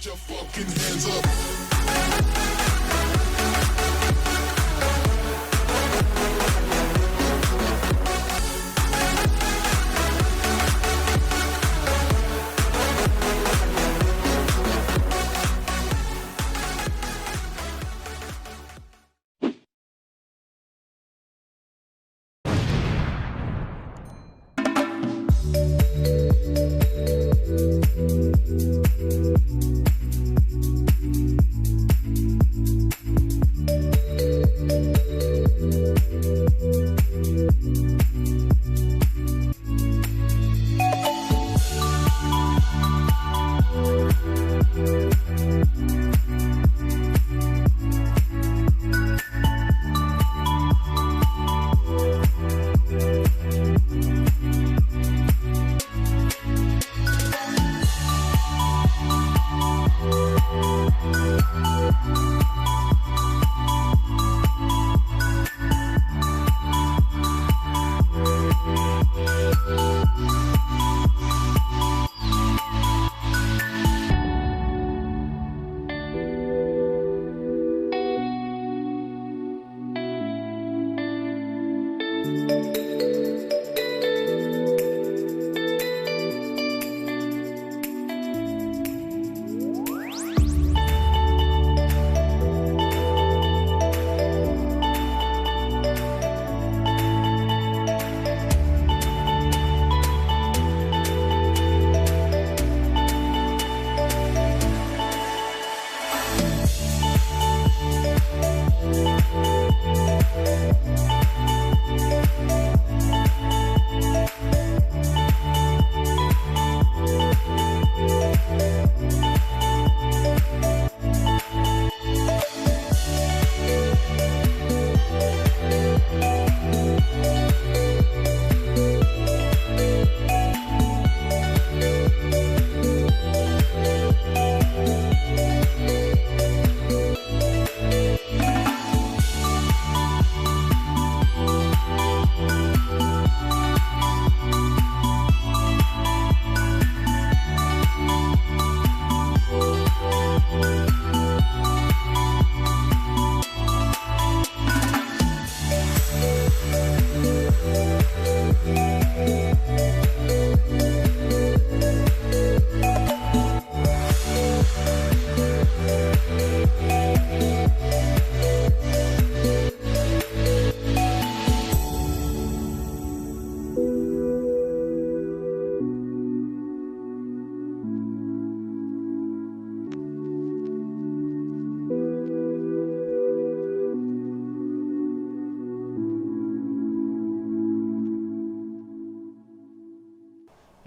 your fucking hands up.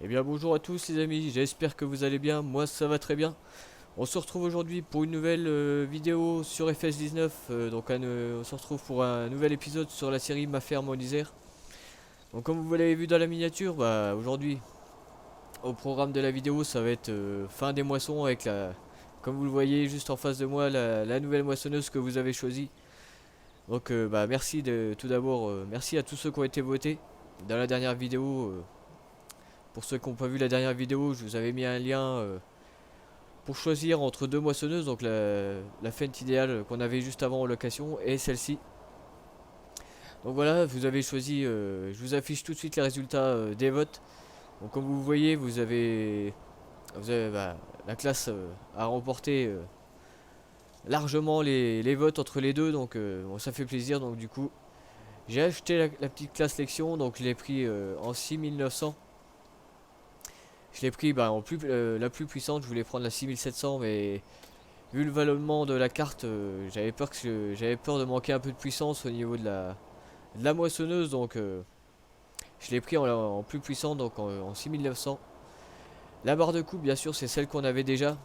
Eh bien bonjour à tous les amis, j'espère que vous allez bien, moi ça va très bien. On se retrouve aujourd'hui pour une nouvelle vidéo sur FS19, on se retrouve pour un nouvel épisode sur la série Ma ferme en Isère. Donc comme vous l'avez vu dans la miniature, bah aujourd'hui au programme de la vidéo ça va être fin des moissons avec comme vous le voyez juste en face de moi, la nouvelle moissonneuse que vous avez choisie. Donc bah merci tout d'abord, merci à tous ceux qui ont été votés dans la dernière vidéo. Pour ceux qui n'ont pas vu la dernière vidéo, je vous avais mis un lien pour choisir entre deux moissonneuses, donc la Fendt idéale qu'on avait juste avant en location et celle-ci. Donc voilà, vous avez choisi, je vous affiche tout de suite les résultats des votes. Donc comme vous voyez, la classe a remporté largement les votes entre les deux, donc bon, ça fait plaisir. Donc du coup, j'ai acheté la petite classe Lexion, donc je l'ai pris en 6900. Je l'ai pris en la plus puissante, je voulais prendre la 6700, mais vu le vallonnement de la carte, j'avais peur de manquer un peu de puissance au niveau de la moissonneuse, donc je l'ai pris en plus puissant, donc en 6900. La barre de coupe, bien sûr, c'est celle qu'on avait déjà.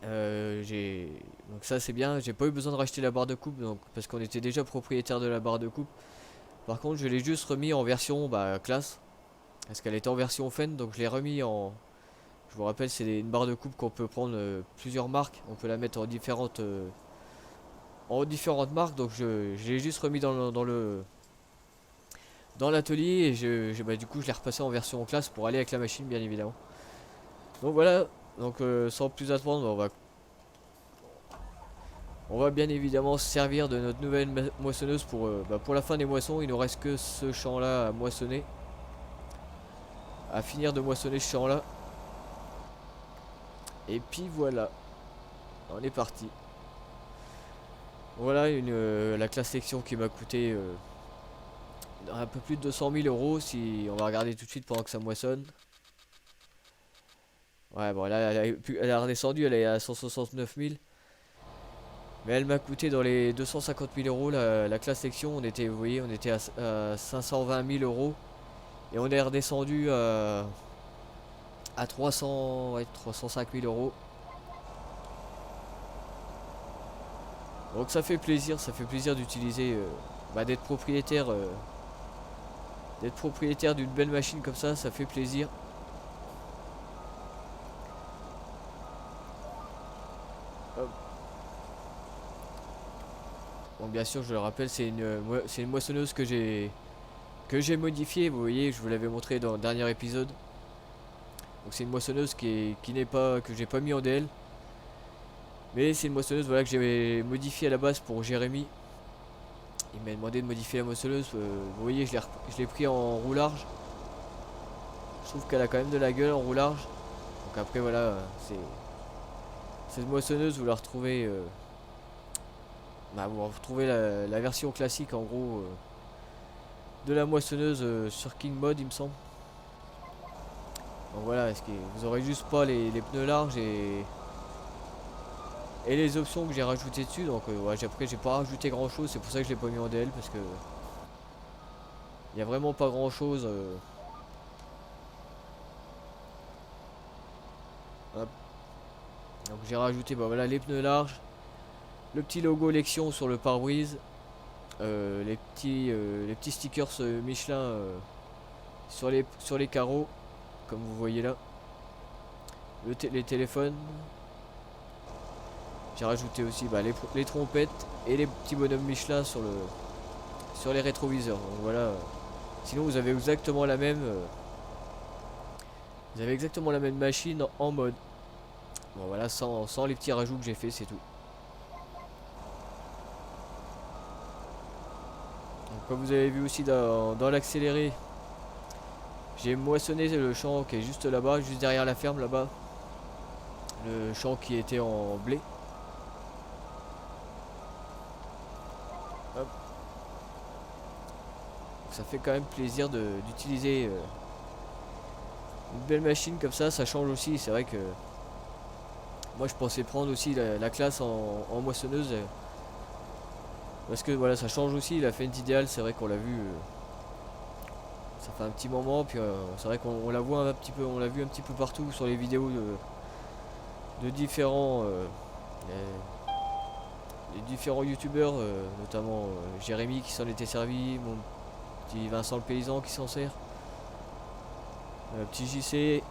Donc ça c'est bien, j'ai pas eu besoin de racheter la barre de coupe, donc, parce qu'on était déjà propriétaire de la barre de coupe. Par contre, je l'ai juste remis en version classe. Parce qu'elle était en version Fendt, donc je l'ai remis en... Je vous rappelle, c'est une barre de coupe qu'on peut prendre plusieurs marques. On peut la mettre en différentes marques. Donc je l'ai juste remis dans l'atelier. Et du coup, je l'ai repassé en version classe pour aller avec la machine, bien évidemment. Donc voilà. Donc sans plus attendre, on va bien évidemment se servir de notre nouvelle moissonneuse pour la fin des moissons. Il ne nous reste que ce champ là à moissonner, à finir de moissonner ce champ là. Et puis voilà, on est parti. Voilà la classe section qui m'a coûté un peu plus de 200 000 euros. Si on va regarder tout de suite pendant que ça moissonne. Ouais, bon, là elle a redescendu, elle est à 169 000. Mais elle m'a coûté dans les 250 000 euros la classe section. On était, vous voyez, on était à 520 000 euros. Et on est redescendu à 305 000 euros. Donc ça fait plaisir d'utiliser, d'être propriétaire d'une belle machine comme ça fait plaisir. Hop. Bon, bien sûr, je le rappelle, c'est une moissonneuse que j'ai modifiée. Vous voyez, je vous l'avais montré dans le dernier épisode. Donc c'est une moissonneuse que j'ai pas mis en DL. Mais c'est une moissonneuse, voilà, que j'ai modifiée à la base pour Jérémy. Il m'a demandé de modifier la moissonneuse. Vous voyez, je l'ai pris en roue large. Je trouve qu'elle a quand même de la gueule en roue large. Donc après voilà, cette moissonneuse, vous la retrouvez, vous retrouvez la version classique en gros de la moissonneuse sur King Mod, il me semble. Donc voilà, vous aurez juste pas les pneus larges et les options que j'ai rajoutées dessus. Donc après j'ai pas rajouté grand chose, c'est pour ça que je l'ai pas mis en DL, parce que il y a vraiment pas grand chose. Hop. Donc j'ai rajouté voilà, les pneus larges, le petit logo Lexion sur le pare-brise, les petits stickers Michelin sur les carreaux, comme vous voyez là, les téléphones. J'ai rajouté aussi les trompettes et les petits bonhommes Michelin sur les rétroviseurs. Donc voilà. Sinon vous avez exactement la même machine en mode. Bon voilà, sans les petits rajouts que j'ai fait, c'est tout. Donc, comme vous avez vu aussi dans l'accéléré, j'ai moissonné le champ qui est juste là-bas, juste derrière la ferme là-bas. Le champ qui était en blé. Hop. Ça fait quand même plaisir d'utiliser une belle machine comme ça change aussi. C'est vrai que moi je pensais prendre aussi la classe en moissonneuse, parce que voilà, ça change aussi. La Fendt Ideal, c'est vrai qu'on l'a vu, ça fait un petit moment, puis c'est vrai qu'on la voit un petit peu, on l'a vu un petit peu partout sur les vidéos de différents les différents youtubeurs, notamment Jérémy qui s'en était servi, mon petit Vincent le paysan qui s'en sert, petit JC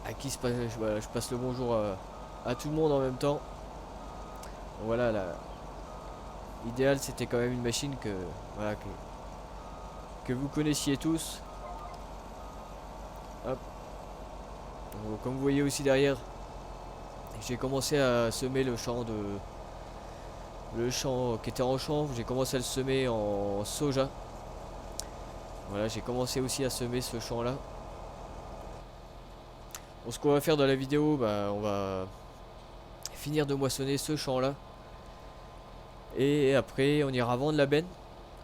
à qui je passe le bonjour à tout le monde en même temps. Voilà, l'idéal c'était quand même une machine que vous connaissiez tous. Hop. Donc, comme vous voyez aussi derrière, j'ai commencé à semer le champ qui était en champ, j'ai commencé à le semer en soja. Voilà, j'ai commencé aussi à semer ce champ là. Bon, ce qu'on va faire dans la vidéo, on va finir de moissonner ce champ là, et après on ira vendre la benne,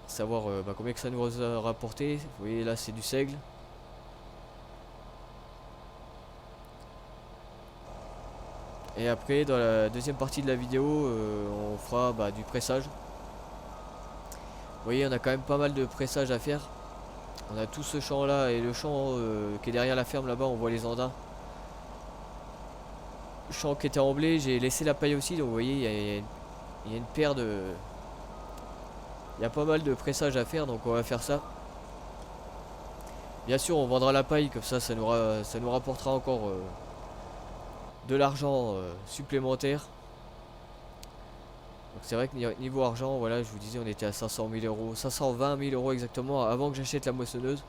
savoir combien que ça nous a rapporté. Vous voyez là, c'est du seigle. Et après dans la deuxième partie de la vidéo, on fera du pressage. Vous voyez, on a quand même pas mal de pressage à faire. On a tout ce champ là et le champ qui est derrière la ferme là-bas, on voit les andins. Le champ qui était en blé, j'ai laissé la paille aussi, donc vous voyez, il y a une paire de... Il y a pas mal de pressage à faire, donc on va faire ça. Bien sûr, on vendra la paille, comme ça nous rapportera encore de l'argent supplémentaire. Donc c'est vrai que niveau argent, voilà, je vous disais, on était à 500 000 euros, 520 000 euros exactement avant que j'achète la moissonneuse.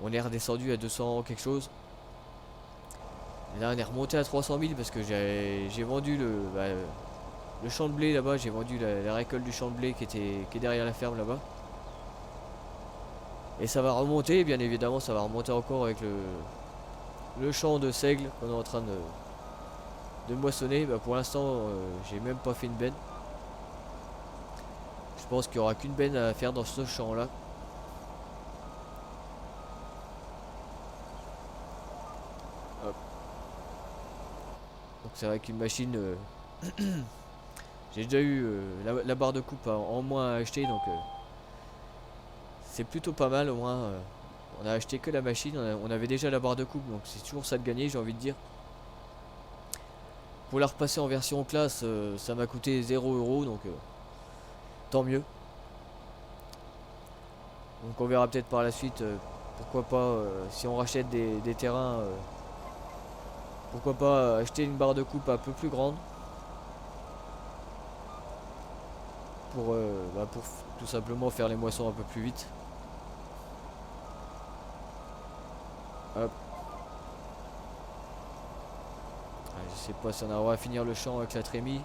On est redescendu à 200 quelque chose. Là on est remonté à 300 000 parce que j'ai vendu le champ de blé là-bas. J'ai vendu la récolte du champ de blé qui est derrière la ferme là-bas. Et ça va remonter, bien évidemment, ça va remonter encore avec le champ de seigle qu'on est en train de moissonner. Bah, pour l'instant, j'ai même pas fait une benne. Je pense qu'il n'y aura qu'une benne à faire dans ce champ là. Hop. Donc c'est vrai qu'une machine, j'ai déjà eu la barre de coupe en moins à acheter, donc c'est plutôt pas mal. Au moins on a acheté que la machine, on avait déjà la barre de coupe, donc c'est toujours ça de gagner, j'ai envie de dire. Pour la repasser en version classe, ça m'a coûté 0 €, donc tant mieux. Donc on verra peut-être par la suite, pourquoi pas, si on rachète des terrains, pourquoi pas acheter une barre de coupe un peu plus grande. Pour tout simplement faire les moissons un peu plus vite. Hop. Je sais pas si on va finir le champ avec la trémie.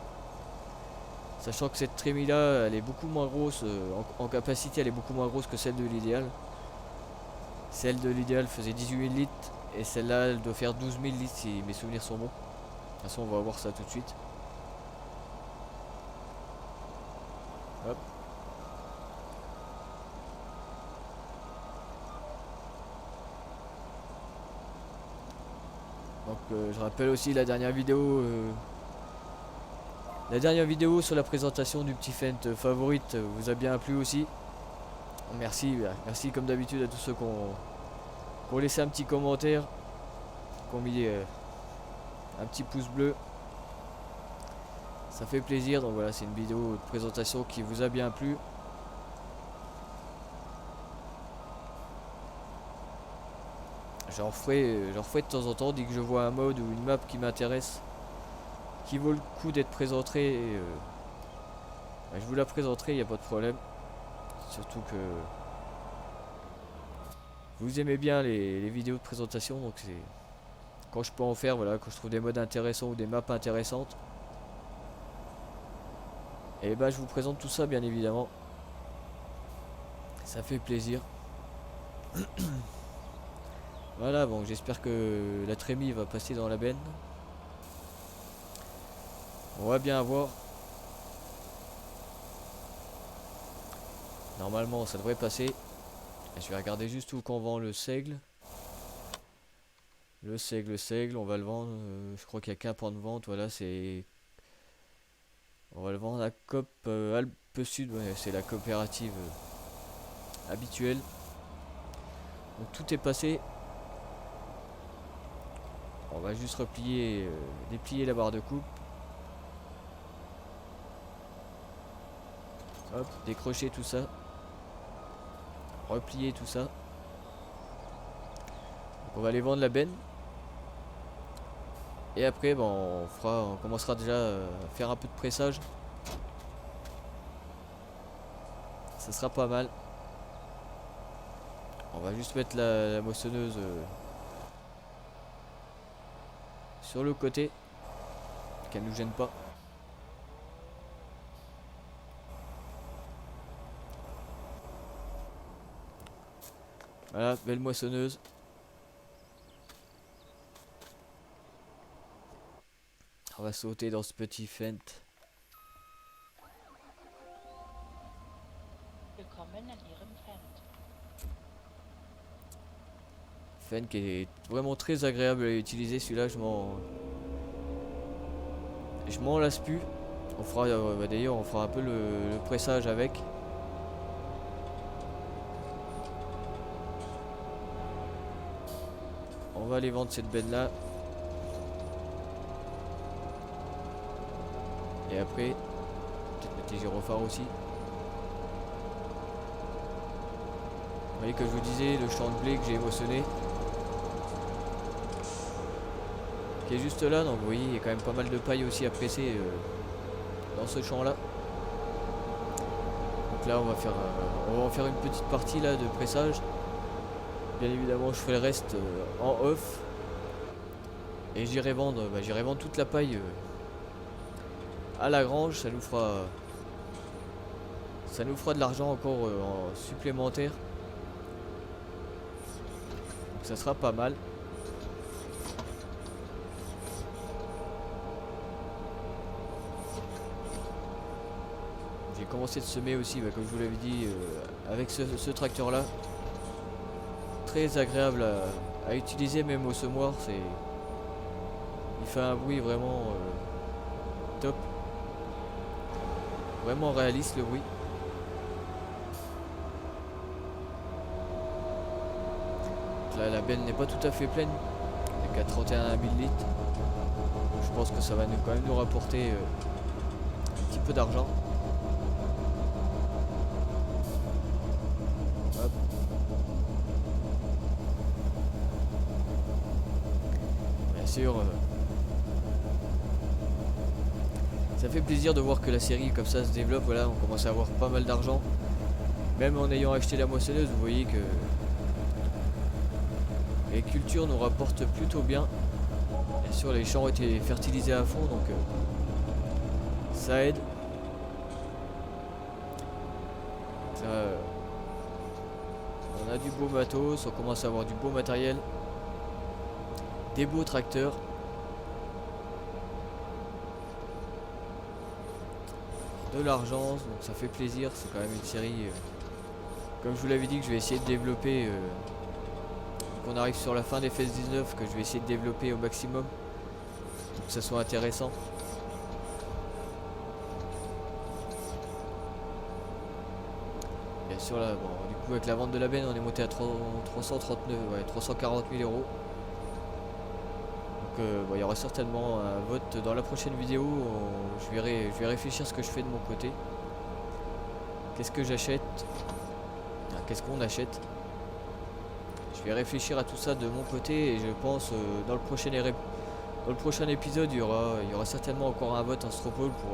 Sachant que cette trémie là, elle est beaucoup moins grosse, en capacité elle est beaucoup moins grosse que celle de l'idéal. Celle de l'idéal faisait 18 000 litres et celle-là elle doit faire 12 000 litres si mes souvenirs sont bons. De toute façon on va voir ça tout de suite. Hop. Donc je rappelle aussi la dernière vidéo sur la présentation du petit Fendt favorite vous a bien plu aussi. Merci, merci comme d'habitude à tous ceux qui ont laissé un petit commentaire, qui ont mis un petit pouce bleu. Ça fait plaisir. Donc voilà, c'est une vidéo de présentation qui vous a bien plu. J'en ferai de temps en temps dès que je vois un mode ou une map qui m'intéresse, qui vaut le coup d'être présenté. Je vous la présenterai, il n'y a pas de problème. Surtout que vous aimez bien les vidéos de présentation, donc c'est quand je peux en faire, voilà, quand je trouve des modes intéressants ou des maps intéressantes. Et bah je vous présente tout ça bien évidemment. Ça fait plaisir. Voilà, bon, j'espère que la trémie va passer dans la benne. On va bien voir. Normalement, ça devrait passer. Je vais regarder juste où qu'on vend le seigle. Le seigle, on va le vendre. Je crois qu'il n'y a qu'un point de vente. Voilà, c'est. On va le vendre à Coop Alpes Sud. Ouais, c'est la coopérative habituelle. Donc tout est passé. On va juste replier, déplier la barre de coupe. Hop, décrocher tout ça. Replier tout ça. Donc on va aller vendre la benne. Et après, bon, on commencera déjà à faire un peu de pressage. Ça sera pas mal. On va juste mettre la moissonneuse sur le côté, qu'elle nous gêne pas. Voilà, belle moissonneuse. On va sauter dans ce petit Fendt. Willkommen an Ihrem Fendt. Fendt qui est vraiment très agréable à utiliser. Celui-là, je m'en lasse plus. On fera d'ailleurs, on fera un peu le pressage avec. On va aller vendre cette benne là. Et après, peut-être mettre les gyrophares aussi. Vous voyez, que je vous disais, le champ de blé que j'ai moissonné, qui est juste là. Donc vous voyez, il y a quand même pas mal de paille aussi à presser dans ce champ là. Donc là on va en faire une petite partie là de pressage. Bien évidemment je ferai le reste en off. Et j'irai vendre toute la paille à la grange. Ça nous fera de l'argent encore en supplémentaire. Donc ça sera pas mal. J'ai commencé de semer aussi, comme je vous l'avais dit, avec ce tracteur là. Très agréable à utiliser même au semoir. Il fait un bruit vraiment top. Vraiment réaliste le bruit. Là la benne n'est pas tout à fait pleine. Il n'y a qu'à 31 000 litres. Je pense que ça va quand même nous rapporter un petit peu d'argent. Hop. Bien sûr. Ça fait plaisir de voir que la série comme ça se développe. Voilà, on commence à avoir pas mal d'argent. Même en ayant acheté la moissonneuse, vous voyez que les cultures nous rapportent plutôt bien. Bien sûr, les champs ont été fertilisés à fond, donc ça aide. Ça, on a du beau matos, on commence à avoir du beau matériel, des beaux tracteurs. De l'argent, donc ça fait plaisir. C'est quand même une série, comme je vous l'avais dit, que je vais essayer de développer. Qu'on arrive sur la fin des FS 19, que je vais essayer de développer au maximum pour que ça soit intéressant. Bien sûr là, bon, du coup avec la vente de la benne on est monté à 340 000 euros. Donc bon, il y aura certainement un vote dans la prochaine vidéo. Je vais réfléchir ce que je fais de mon côté. Qu'est-ce que j'achète? Qu'est-ce qu'on achète? Je vais réfléchir à tout ça de mon côté et je pense dans le prochain épisode il y aura certainement encore un vote en Stropole pour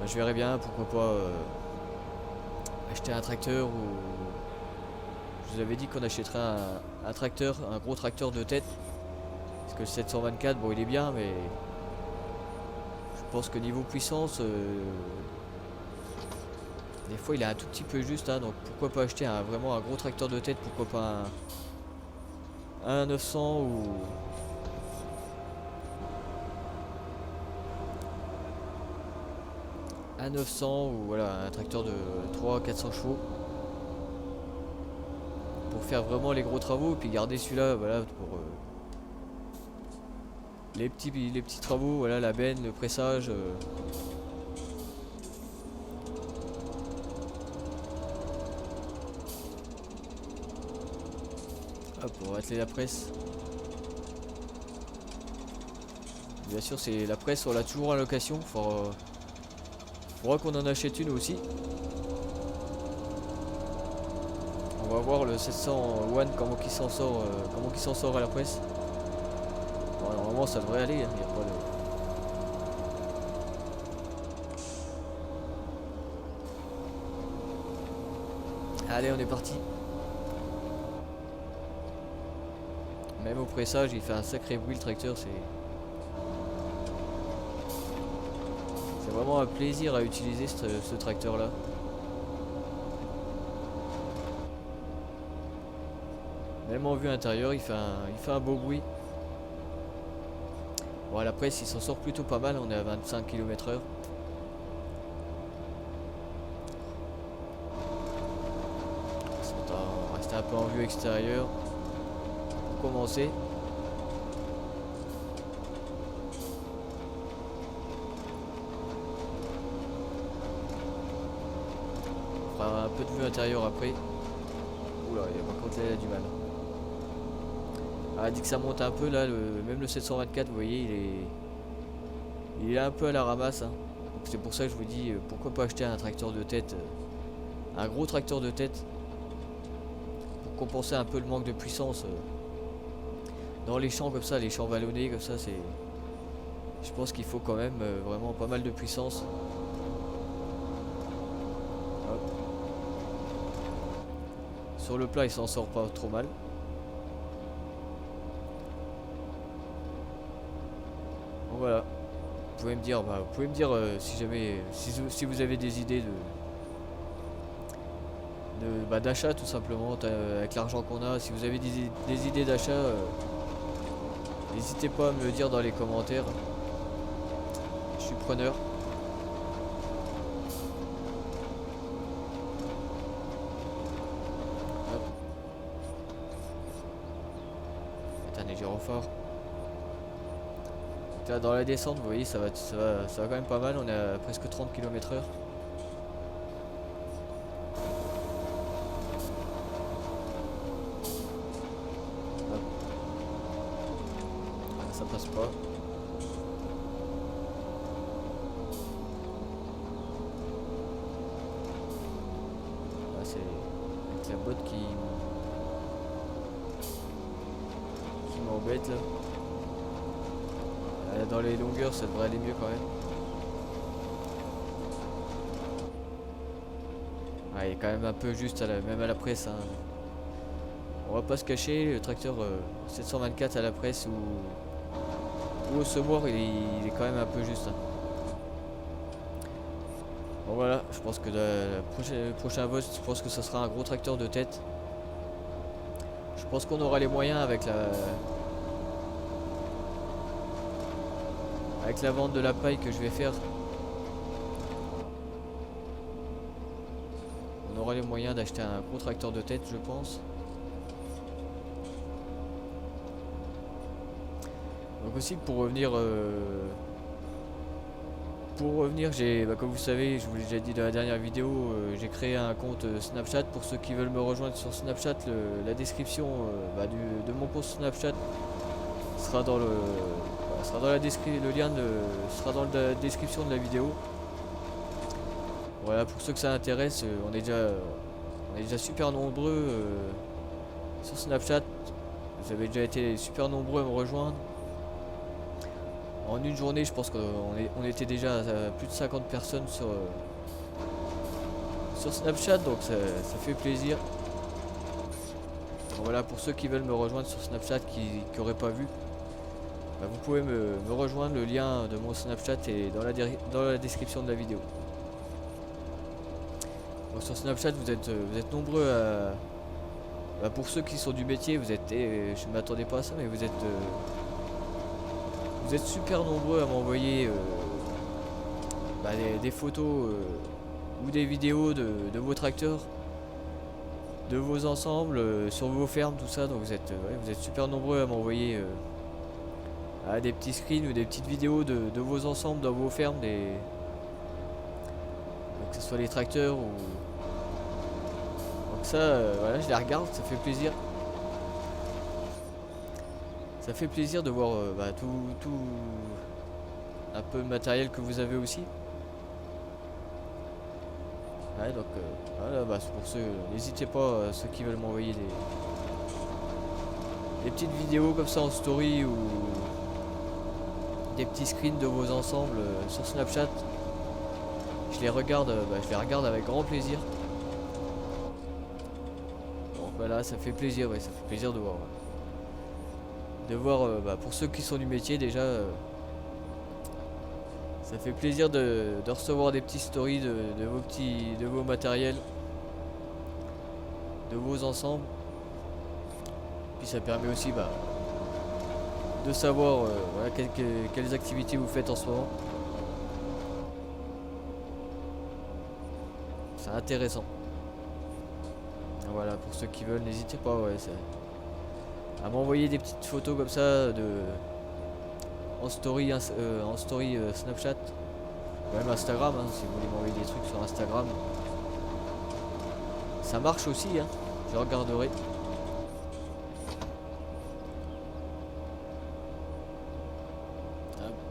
je verrai bien pourquoi pas acheter un tracteur, ou je vous avais dit qu'on achèterait un tracteur, un gros tracteur de tête, parce que le 724 bon il est bien, mais je pense que niveau puissance des fois il est un tout petit peu juste, hein, donc pourquoi pas acheter vraiment un gros tracteur de tête, pourquoi pas un 900 ou un 900 ou voilà un tracteur de 300-400 chevaux pour faire vraiment les gros travaux, et puis garder celui-là voilà pour les petits travaux, voilà la benne, le pressage. Hop, on va atteler la presse. Bien sûr, c'est la presse, on l'a toujours en location. Faudra qu'on en achète une aussi. On va voir le 700 One comment il s'en sort, à la presse. Bon, normalement, ça devrait aller. Hein, y a pas de... Allez, on est parti. Même au pressage, il fait un sacré bruit le tracteur, c'est vraiment un plaisir à utiliser ce tracteur là. Même en vue intérieure, il fait un beau bruit. Bon, à la presse, il s'en sort plutôt pas mal, on est à 25 km/h. On va rester un peu en vue extérieure. Commencer. On fera un peu de vue intérieure après. Oula, par contre là il a du mal. Ah, dit que ça monte un peu là, même le 724 vous voyez il est un peu à la ramasse, hein. Donc c'est pour ça que je vous dis pourquoi pas acheter un tracteur de tête, un gros tracteur de tête, pour compenser un peu le manque de puissance. Dans les champs comme ça, les champs vallonnés comme ça, je pense qu'il faut quand même vraiment pas mal de puissance. Hop. Sur le plat, il s'en sort pas trop mal. Voilà. Vous pouvez me dire, si jamais, si vous avez des idées d'achat tout simplement avec l'argent qu'on a. Si vous avez des idées d'achat, n'hésitez pas à me le dire dans les commentaires. Je suis preneur. Hop. Putain, les gyrophares. Là, dans la descente, vous voyez, ça va quand même pas mal. On est à presque 30 km/h. Ça passe pas. Ah, c'est avec la botte qui m'embête là. Dans les longueurs, ça devrait aller mieux quand même. Ah, il est quand même un peu juste même à la presse. Hein. On va pas se cacher, le tracteur 724 à la presse ou au semoir, il est quand même un peu juste. Hein. Bon voilà, je pense que le prochain vote, je pense que ce sera un gros tracteur de tête. Je pense qu'on aura les moyens avec la vente de la paille que je vais faire. On aura les moyens d'acheter un gros tracteur de tête, je pense. Donc aussi pour revenir, j'ai, comme vous savez, je vous l'ai déjà dit dans la dernière vidéo, j'ai créé un compte Snapchat. Pour ceux qui veulent me rejoindre sur Snapchat, la description de mon compte Snapchat sera dans le lien sera dans la description de la vidéo. Voilà, pour ceux que ça intéresse, on est déjà super nombreux sur Snapchat. Vous avez déjà été super nombreux à me rejoindre. En une journée, je pense qu'on était déjà à plus de 50 personnes sur Snapchat, donc ça fait plaisir. Voilà, pour ceux qui veulent me rejoindre sur Snapchat, qui n'auraient pas vu, vous pouvez me rejoindre. Le lien de mon Snapchat est dans la description de la vidéo. Donc sur Snapchat, vous êtes nombreux à... pour ceux qui sont du métier, je ne m'attendais pas à ça, mais vous êtes super nombreux à m'envoyer des photos ou des vidéos de vos tracteurs, de vos ensembles, sur vos fermes, tout ça. Donc vous êtes super nombreux à m'envoyer des petits screens ou des petites vidéos de vos ensembles dans vos fermes, que ce soit les tracteurs ou... Donc ça, voilà, je les regarde, ça fait plaisir. Ça fait plaisir de voir tout un peu le matériel que vous avez aussi. Ouais, donc voilà, c'est pour ceux, n'hésitez pas, ceux qui veulent m'envoyer des petites vidéos comme ça en story ou des petits screens de vos ensembles sur Snapchat. Je les regarde avec grand plaisir. Donc voilà, ça fait plaisir, ouais, ça fait plaisir de voir. Pour ceux qui sont du métier déjà, ça fait plaisir de recevoir des petites stories de vos matériels, de vos ensembles. Puis ça permet aussi de savoir quelles activités vous faites en ce moment. C'est intéressant. Voilà, pour ceux qui veulent, n'hésitez pas, à m'envoyer des petites photos comme ça en story Snapchat, ou même Instagram, hein, si vous voulez m'envoyer des trucs sur Instagram, ça marche aussi, hein, je regarderai.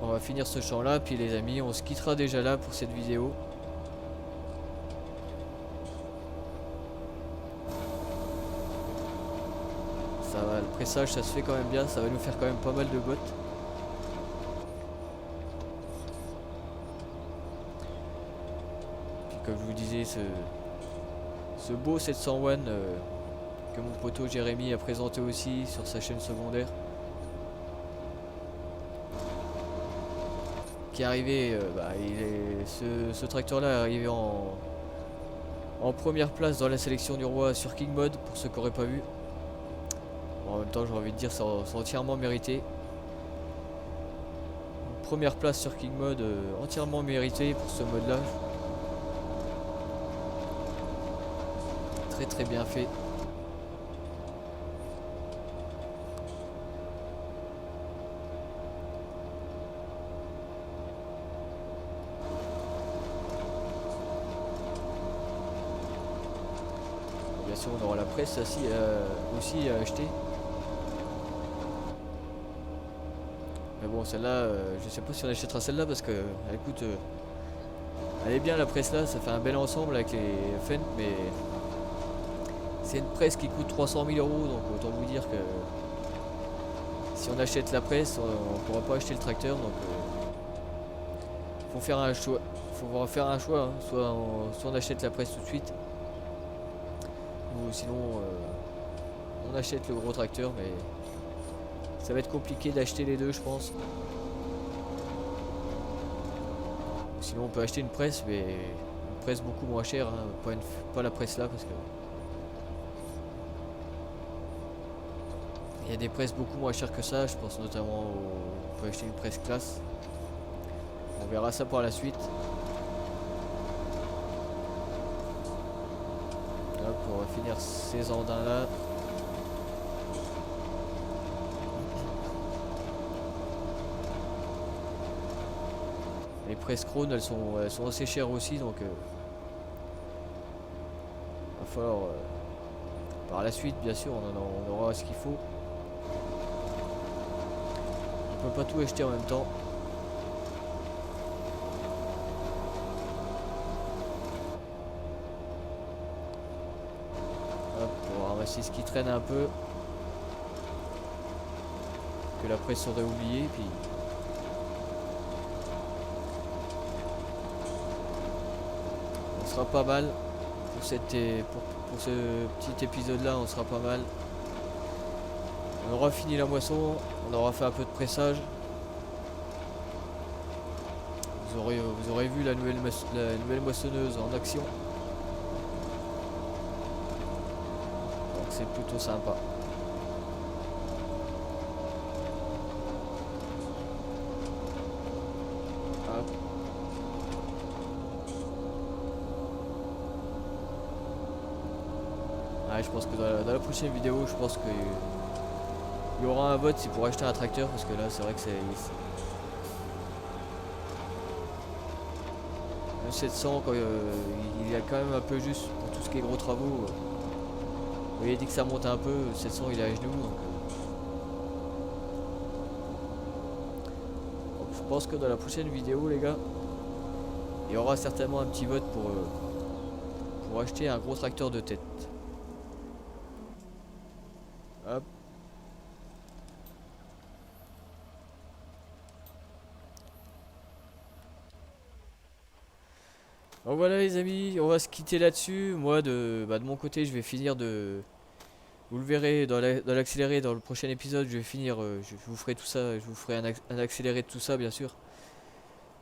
On va finir ce champ là, puis les amis, on se quittera déjà là pour cette vidéo. Ça va, le pressage ça se fait quand même bien, ça va nous faire quand même pas mal de bottes. Puis comme je vous disais, ce beau 701 que mon poteau Jérémy a présenté aussi sur sa chaîne secondaire. qui est arrivé, ce tracteur là est arrivé en première place dans la sélection du roi sur King Mode, pour ceux qui n'auraient pas vu. Bon, en même temps j'ai envie de dire c'est entièrement mérité. Première place sur King Mode, entièrement mérité pour ce mode là. Très très bien fait. Bien sûr on aura la presse aussi à acheter. Mais bon celle-là, je sais pas si on achètera celle-là parce que elle coûte... elle est bien la presse là, ça fait un bel ensemble avec les fentes, mais... c'est une presse qui coûte 300 000 €, donc autant vous dire que... si on achète la presse, on pourra pas acheter le tracteur, donc... faut faire un choix. Faut faire un choix, hein. Soit on achète la presse tout de suite, ou sinon on achète le gros tracteur, mais ça va être compliqué d'acheter les deux je pense. Sinon on peut acheter une presse, mais une presse beaucoup moins chère, hein. Pas la presse là parce que il y a des presses beaucoup moins chères que ça, je pense notamment on peut acheter une presse classe. On verra ça par la suite. Hop, on va finir ces andins là. Les presses Krone elles sont assez chères aussi, donc va falloir par la suite bien sûr on aura ce qu'il faut. On peut pas tout acheter en même temps. Hop, pour ramasser ce qui traîne un peu, que la presse aurait oublié, puis on sera pas mal pour ce petit épisode là, on sera pas mal. On aura fini la moisson, on aura fait un peu de pressage. Vous aurez vu la nouvelle moissonneuse en action. Donc c'est plutôt sympa. Hop. Ah, je pense que dans la prochaine vidéo, je pense que il y aura un vote, c'est pour acheter un tracteur, parce que là c'est vrai que c'est... Le 700 quand, il y a quand même un peu juste pour tout ce qui est gros travaux. Vous voyez, dit que ça monte un peu, le 700 il est à genoux, donc je pense que dans la prochaine vidéo les gars, il y aura certainement un petit vote pour acheter un gros tracteur de tête. Hop. Donc voilà les amis, on va se quitter là-dessus. Moi de mon côté je vais finir de... Vous le verrez dans l'accéléré dans le prochain épisode, je vais finir, je vous ferai tout ça, je vous ferai un accéléré de tout ça bien sûr.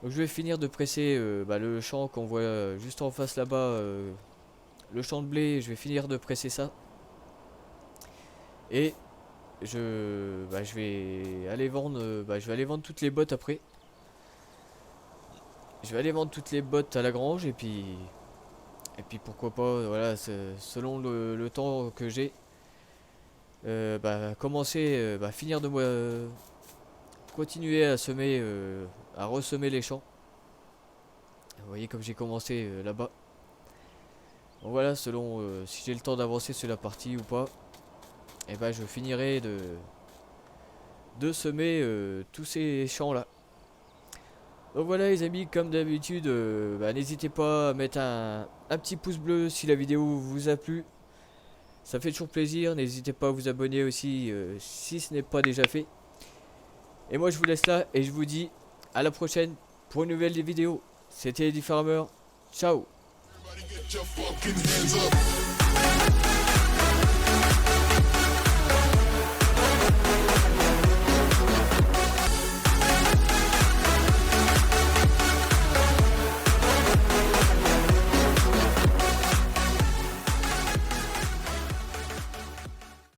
Donc je vais finir de presser le champ qu'on voit juste en face là-bas, le champ de blé, je vais finir de presser ça. Et je vais aller vendre toutes les bottes après. Je vais aller vendre toutes les bottes à la grange et puis pourquoi pas, voilà, selon le temps que j'ai, finir de moi continuer à semer, à ressemer les champs. Vous voyez comme j'ai commencé là-bas. Donc voilà, selon si j'ai le temps d'avancer sur la partie ou pas, et je finirai de semer tous ces champs là. Donc voilà les amis, comme d'habitude, n'hésitez pas à mettre un petit pouce bleu si la vidéo vous a plu. Ça fait toujours plaisir. N'hésitez pas à vous abonner aussi si ce n'est pas déjà fait. Et moi je vous laisse là et je vous dis à la prochaine pour une nouvelle vidéo. C'était Eddie Farmer. Ciao. Everybody get your fucking hands up.